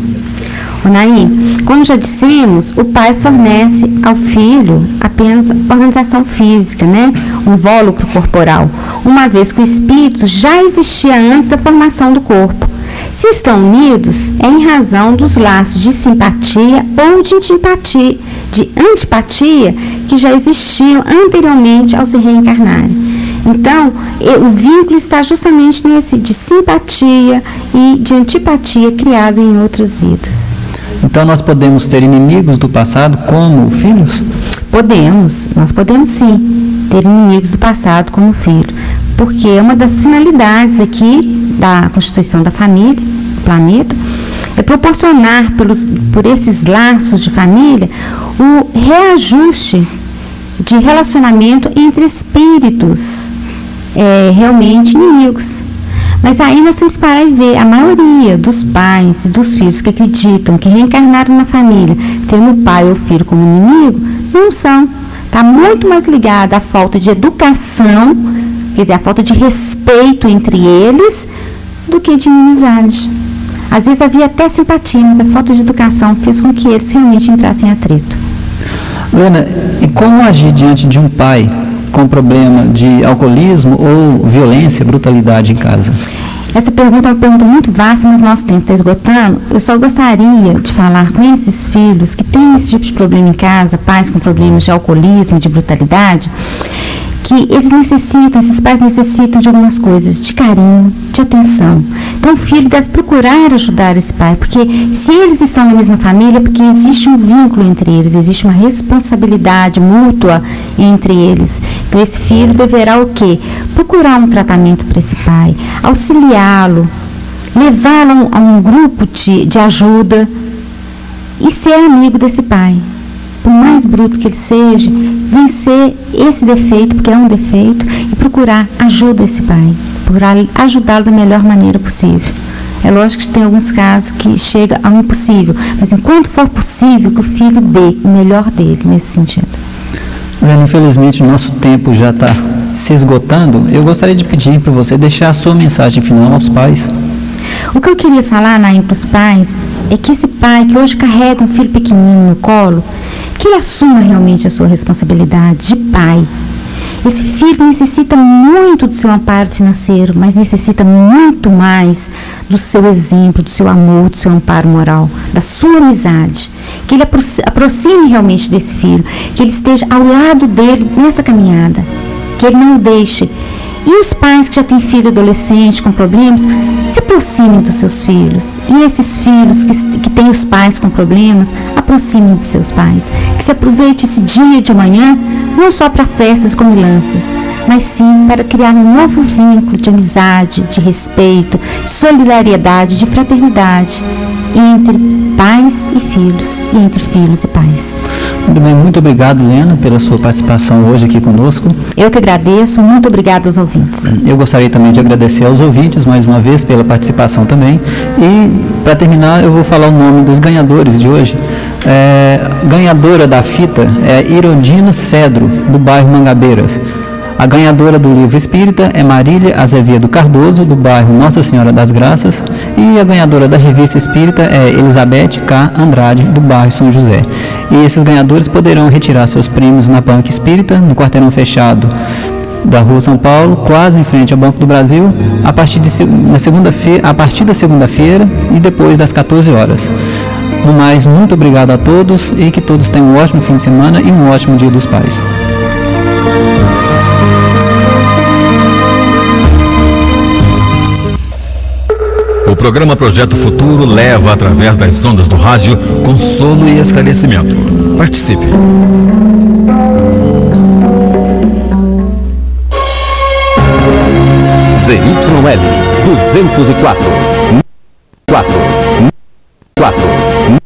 Naim, como já dissemos, o pai fornece ao filho apenas organização física, né? Um invólucro corporal, uma vez que o espírito já existia antes da formação do corpo. Se estão unidos, é em razão dos laços de simpatia ou de antipatia que já existiam anteriormente ao se reencarnarem. Então, o vínculo está justamente nesse de simpatia e de antipatia criado em outras vidas. Então nós podemos ter inimigos do passado como filhos? Nós podemos sim ter inimigos do passado como filho, porque é uma das finalidades aqui da constituição da família, do planeta, é proporcionar por esses laços de família o reajuste de relacionamento entre espíritos realmente inimigos. Mas aí nós temos que parar e ver, a maioria dos pais e dos filhos que acreditam que reencarnaram na família, tendo o pai ou o filho como inimigo, não são. Está muito mais ligada à falta de educação, quer dizer, à falta de respeito entre eles, do que de inimizade. Às vezes havia até simpatia, mas a falta de educação fez com que eles realmente entrassem em atrito. Lena, e como agir diante de um pai com problema de alcoolismo ou violência, brutalidade em casa? Essa pergunta é uma pergunta muito vasta, mas nosso tempo está esgotando. Eu só gostaria de falar com esses filhos que têm esse tipo de problema em casa, pais com problemas de alcoolismo, de brutalidade, que esses pais necessitam de algumas coisas, de carinho, de atenção. Então o filho deve procurar ajudar esse pai, porque se eles estão na mesma família, porque existe um vínculo entre eles, existe uma responsabilidade mútua entre eles. Então esse filho deverá o quê? Procurar um tratamento para esse pai, auxiliá-lo, levá-lo a um grupo de ajuda e ser amigo desse pai. Por mais bruto que ele seja, vencer esse defeito, porque é um defeito, e procurar ajuda a esse pai, procurar ajudá-lo da melhor maneira possível. É lógico que tem alguns casos que chega ao impossível, mas enquanto for possível, que o filho dê o melhor dele nesse sentido. Lena, infelizmente o nosso tempo já está se esgotando. Eu gostaria de pedir para você deixar a sua mensagem final aos pais. O que eu queria falar, Naim, para os pais, é que esse pai que hoje carrega um filho pequenininho no colo, que ele assuma realmente a sua responsabilidade de pai. Esse filho necessita muito do seu amparo financeiro, mas necessita muito mais do seu exemplo, do seu amor, do seu amparo moral, da sua amizade. Que ele aproxime realmente desse filho, que ele esteja ao lado dele nessa caminhada, que ele não o deixe. E os pais que já têm filho adolescente com problemas, se aproximem dos seus filhos. E esses filhos que têm os pais com problemas, aproximem dos seus pais. Que se aproveite esse dia de amanhã, não só para festas e comilanças, mas sim para criar um novo vínculo de amizade, de respeito, de solidariedade, de fraternidade entre pais e filhos, e entre filhos e pais. Muito bem, muito obrigado, Lena, pela sua participação hoje aqui conosco. Eu que agradeço, muito obrigado aos ouvintes. Eu gostaria também de agradecer aos ouvintes, mais uma vez, pela participação também. E, para terminar, eu vou falar o nome dos ganhadores de hoje. Ganhadora da fita é Irodina Cedro, do bairro Mangabeiras. A ganhadora do livro espírita é Marília Azevedo Cardoso, do bairro Nossa Senhora das Graças, e a ganhadora da revista espírita é Elizabeth K. Andrade, do bairro São José. E esses ganhadores poderão retirar seus prêmios na banca espírita, no quarteirão fechado da Rua São Paulo, quase em frente ao Banco do Brasil, a partir da segunda-feira e depois das 14 horas. No mais, muito obrigado a todos e que todos tenham um ótimo fim de semana e um ótimo Dia dos Pais. O programa Projeto Futuro leva, através das ondas do rádio, consolo e esclarecimento. Participe! ZYL 204 4